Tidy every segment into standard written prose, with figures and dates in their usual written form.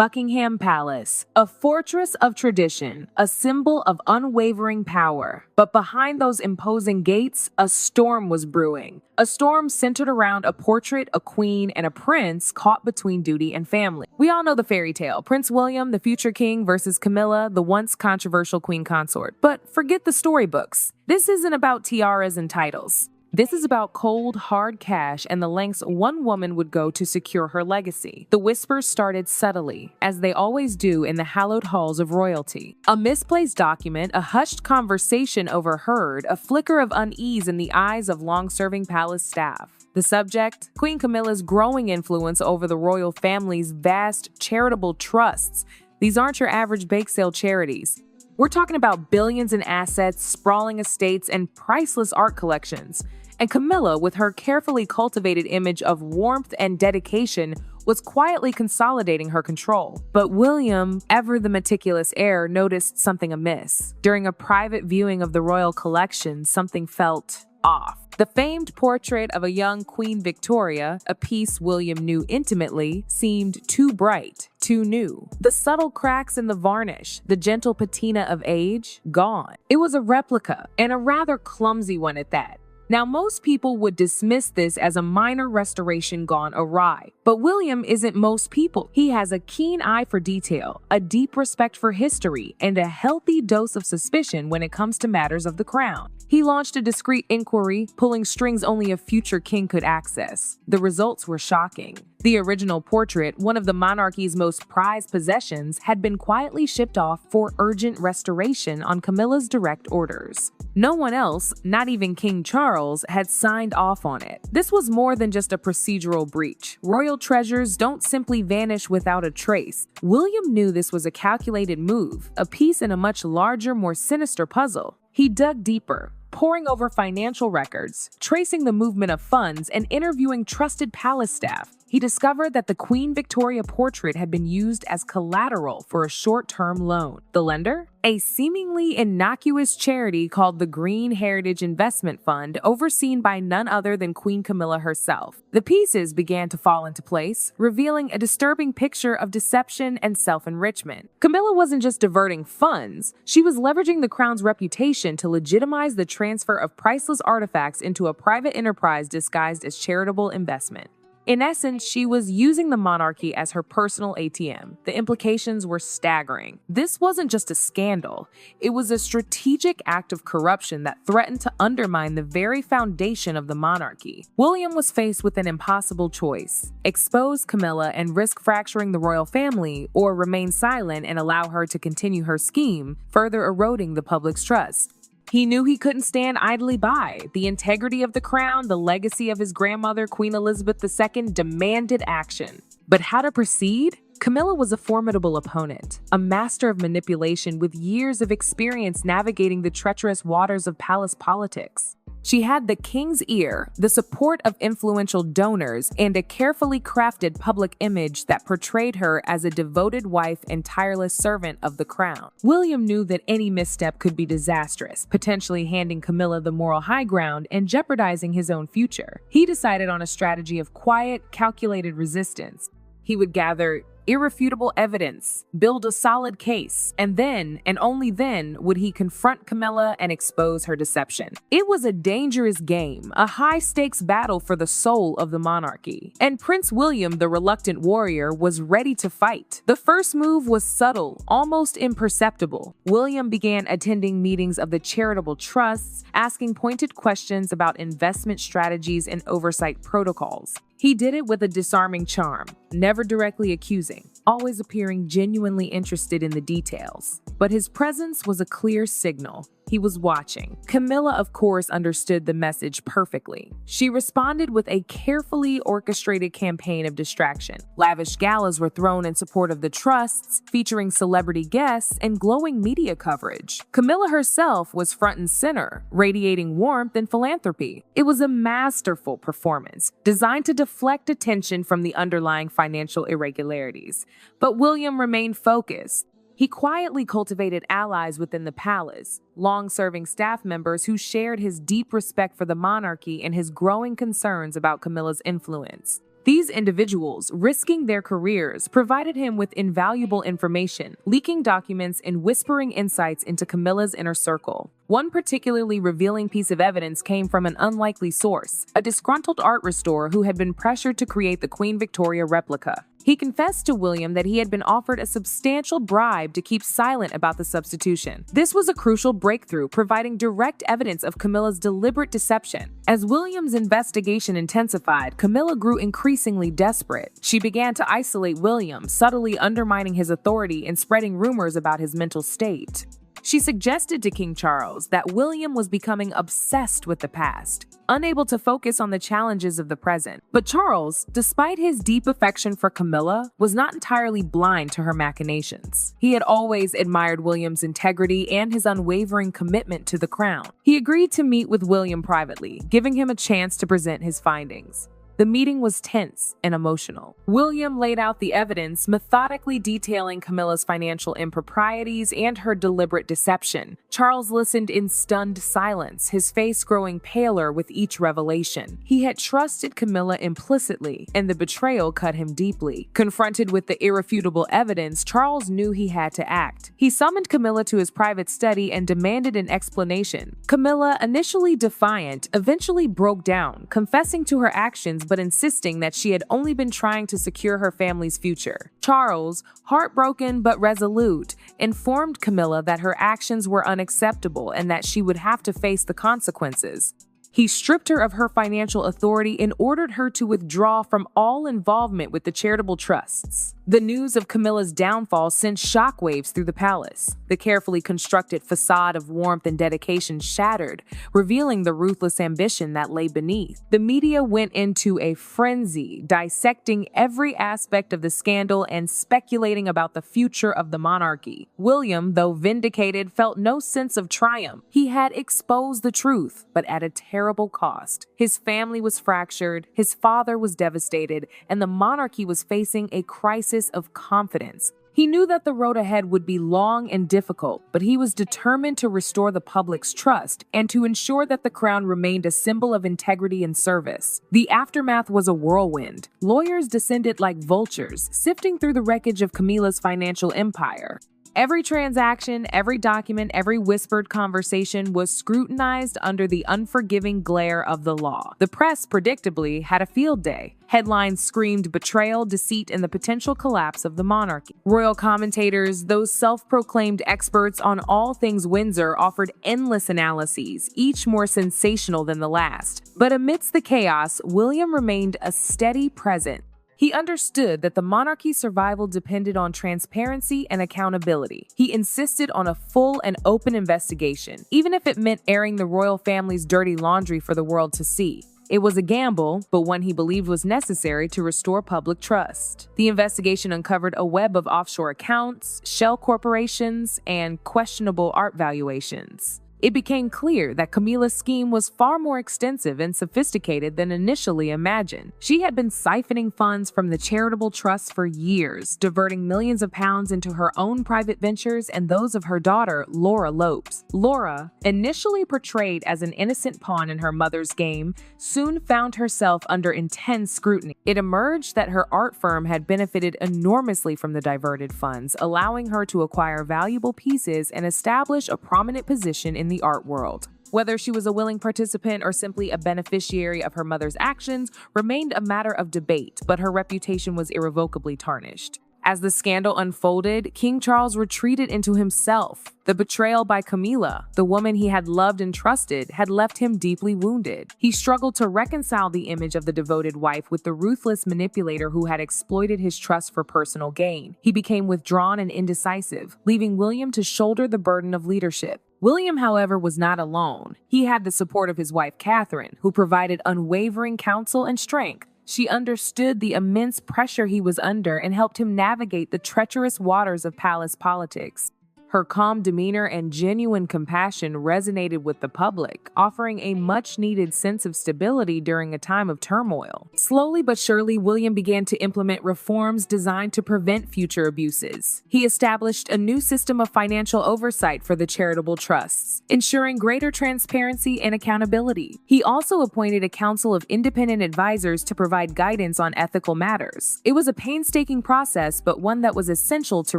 Buckingham Palace, a fortress of tradition, a symbol of unwavering power. But behind those imposing gates, a storm was brewing. A storm centered around a portrait, a queen, and a prince caught between duty and family. We all know the fairy tale, Prince William, the future king, versus Camilla, the once controversial queen consort. But forget the storybooks. This isn't about tiaras and titles. This is about cold, hard cash and the lengths one woman would go to secure her legacy. The whispers started subtly, as they always do in the hallowed halls of royalty. A misplaced document, a hushed conversation overheard, a flicker of unease in the eyes of long-serving palace staff. The subject? Queen Camilla's growing influence over the royal family's vast charitable trusts. These aren't your average bake sale charities. We're talking about billions in assets, sprawling estates, and priceless art collections. And Camilla, with her carefully cultivated image of warmth and dedication, was quietly consolidating her control. But William, ever the meticulous heir, noticed something amiss. During a private viewing of the royal collection, something felt off. The famed portrait of a young Queen Victoria, a piece William knew intimately, seemed too bright, too new. The subtle cracks in the varnish, the gentle patina of age, gone. It was a replica, and a rather clumsy one at that. Now, most people would dismiss this as a minor restoration gone awry, but William isn't most people. He has a keen eye for detail, a deep respect for history, and a healthy dose of suspicion when it comes to matters of the crown. He launched a discreet inquiry, pulling strings only a future king could access. The results were shocking. The original portrait, one of the monarchy's most prized possessions, had been quietly shipped off for urgent restoration on Camilla's direct orders. No one else, not even King Charles, had signed off on it. This was more than just a procedural breach. Royal treasures don't simply vanish without a trace. William knew this was a calculated move, a piece in a much larger, more sinister puzzle. He dug deeper, poring over financial records, tracing the movement of funds, and interviewing trusted palace staff. He discovered that the Queen Victoria portrait had been used as collateral for a short-term loan. The lender? A seemingly innocuous charity called the Green Heritage Investment Fund, overseen by none other than Queen Camilla herself. The pieces began to fall into place, revealing a disturbing picture of deception and self-enrichment. Camilla wasn't just diverting funds, she was leveraging the crown's reputation to legitimize the transfer of priceless artifacts into a private enterprise disguised as charitable investment. In essence, she was using the monarchy as her personal ATM. The implications were staggering. This wasn't just a scandal. It was a strategic act of corruption that threatened to undermine the very foundation of the monarchy. William was faced with an impossible choice: expose Camilla and risk fracturing the royal family, or remain silent and allow her to continue her scheme, further eroding the public's trust. He knew he couldn't stand idly by. The integrity of the crown, the legacy of his grandmother, Queen Elizabeth II, demanded action. But how to proceed? Camilla was a formidable opponent, a master of manipulation with years of experience navigating the treacherous waters of palace politics. She had the king's ear, the support of influential donors, and a carefully crafted public image that portrayed her as a devoted wife and tireless servant of the crown. William knew that any misstep could be disastrous, potentially handing Camilla the moral high ground and jeopardizing his own future. He decided on a strategy of quiet, calculated resistance. He would gather irrefutable evidence, build a solid case, and then, and only then, would he confront Camilla and expose her deception. It was a dangerous game, a high-stakes battle for the soul of the monarchy. And Prince William, the reluctant warrior, was ready to fight. The first move was subtle, almost imperceptible. William began attending meetings of the charitable trusts, asking pointed questions about investment strategies and oversight protocols. He did it with a disarming charm, never directly accusing, always appearing genuinely interested in the details. But his presence was a clear signal. He was watching. Camilla, of course, understood the message perfectly. She responded with a carefully orchestrated campaign of distraction. Lavish galas were thrown in support of the trusts, featuring celebrity guests and glowing media coverage. Camilla herself was front and center, radiating warmth and philanthropy. It was a masterful performance, designed to deflect attention from the underlying financial irregularities. But William remained focused. He quietly cultivated allies within the palace, long-serving staff members who shared his deep respect for the monarchy and his growing concerns about Camilla's influence. These individuals, risking their careers, provided him with invaluable information, leaking documents and whispering insights into Camilla's inner circle. One particularly revealing piece of evidence came from an unlikely source, a disgruntled art restorer who had been pressured to create the Queen Victoria replica. He confessed to William that he had been offered a substantial bribe to keep silent about the substitution. This was a crucial breakthrough, providing direct evidence of Camilla's deliberate deception. As William's investigation intensified, Camilla grew increasingly desperate. She began to isolate William, subtly undermining his authority and spreading rumors about his mental state. She suggested to King Charles that William was becoming obsessed with the past, unable to focus on the challenges of the present. But Charles, despite his deep affection for Camilla, was not entirely blind to her machinations. He had always admired William's integrity and his unwavering commitment to the crown. He agreed to meet with William privately, giving him a chance to present his findings. The meeting was tense and emotional. William laid out the evidence, methodically detailing Camilla's financial improprieties and her deliberate deception. Charles listened in stunned silence, his face growing paler with each revelation. He had trusted Camilla implicitly, and the betrayal cut him deeply. Confronted with the irrefutable evidence, Charles knew he had to act. He summoned Camilla to his private study and demanded an explanation. Camilla, initially defiant, eventually broke down, confessing to her actions but insisting that she had only been trying to secure her family's future. Charles, heartbroken but resolute, informed Camilla that her actions were unacceptable and that she would have to face the consequences. He stripped her of her financial authority and ordered her to withdraw from all involvement with the charitable trusts. The news of Camilla's downfall sent shockwaves through the palace. The carefully constructed facade of warmth and dedication shattered, revealing the ruthless ambition that lay beneath. The media went into a frenzy, dissecting every aspect of the scandal and speculating about the future of the monarchy. William, though vindicated, felt no sense of triumph. He had exposed the truth, but at a terrible cost. His family was fractured, his father was devastated, and the monarchy was facing a crisis of confidence. He knew that the road ahead would be long and difficult, but he was determined to restore the public's trust and to ensure that the crown remained a symbol of integrity and service. The aftermath was a whirlwind. Lawyers descended like vultures, sifting through the wreckage of Camilla's financial empire. Every transaction, every document, every whispered conversation was scrutinized under the unforgiving glare of the law. The press, predictably, had a field day. Headlines screamed betrayal, deceit, and the potential collapse of the monarchy. Royal commentators, those self-proclaimed experts on all things Windsor, offered endless analyses, each more sensational than the last. But amidst the chaos, William remained a steady presence. He understood that the monarchy's survival depended on transparency and accountability. He insisted on a full and open investigation, even if it meant airing the royal family's dirty laundry for the world to see. It was a gamble, but one he believed was necessary to restore public trust. The investigation uncovered a web of offshore accounts, shell corporations, and questionable art valuations. It became clear that Camilla's scheme was far more extensive and sophisticated than initially imagined. She had been siphoning funds from the charitable trusts for years, diverting millions of pounds into her own private ventures and those of her daughter, Laura Lopes. Laura, initially portrayed as an innocent pawn in her mother's game, soon found herself under intense scrutiny. It emerged that her art firm had benefited enormously from the diverted funds, allowing her to acquire valuable pieces and establish a prominent position in the art world. Whether she was a willing participant or simply a beneficiary of her mother's actions remained a matter of debate, but her reputation was irrevocably tarnished. As the scandal unfolded, King Charles retreated into himself. The betrayal by Camilla, the woman he had loved and trusted, had left him deeply wounded. He struggled to reconcile the image of the devoted wife with the ruthless manipulator who had exploited his trust for personal gain. He became withdrawn and indecisive, leaving William to shoulder the burden of leadership. William, however, was not alone. He had the support of his wife, Catherine, who provided unwavering counsel and strength. She understood the immense pressure he was under and helped him navigate the treacherous waters of palace politics. Her calm demeanor and genuine compassion resonated with the public, offering a much-needed sense of stability during a time of turmoil. Slowly but surely, William began to implement reforms designed to prevent future abuses. He established a new system of financial oversight for the charitable trusts, ensuring greater transparency and accountability. He also appointed a council of independent advisors to provide guidance on ethical matters. It was a painstaking process, but one that was essential to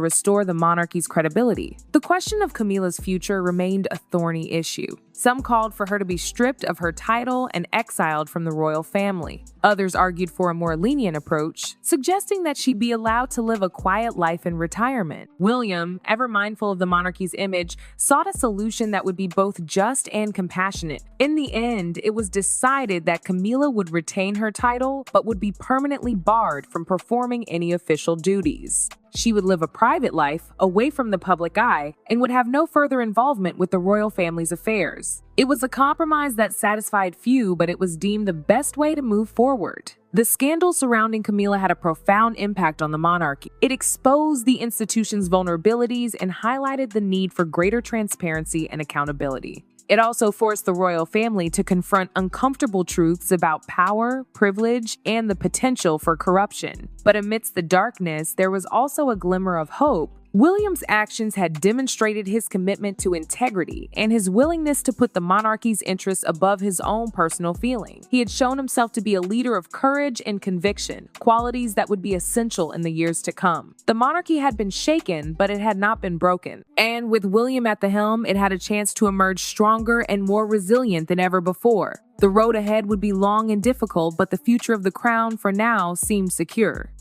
restore the monarchy's credibility. The question of Camilla's future remained a thorny issue. Some called for her to be stripped of her title and exiled from the royal family. Others argued for a more lenient approach, suggesting that she be allowed to live a quiet life in retirement. William, ever mindful of the monarchy's image, sought a solution that would be both just and compassionate. In the end, it was decided that Camilla would retain her title, but would be permanently barred from performing any official duties. She would live a private life, away from the public eye, and would have no further involvement with the royal family's affairs. It was a compromise that satisfied few, but it was deemed the best way to move forward. The scandal surrounding Camilla had a profound impact on the monarchy. It exposed the institution's vulnerabilities and highlighted the need for greater transparency and accountability. It also forced the royal family to confront uncomfortable truths about power, privilege, and the potential for corruption. But amidst the darkness, there was also a glimmer of hope. William's actions had demonstrated his commitment to integrity and his willingness to put the monarchy's interests above his own personal feeling. He had shown himself to be a leader of courage and conviction, qualities that would be essential in the years to come. The monarchy had been shaken, but it had not been broken. And with William at the helm, it had a chance to emerge stronger and more resilient than ever before. The road ahead would be long and difficult, but the future of the crown for now seemed secure.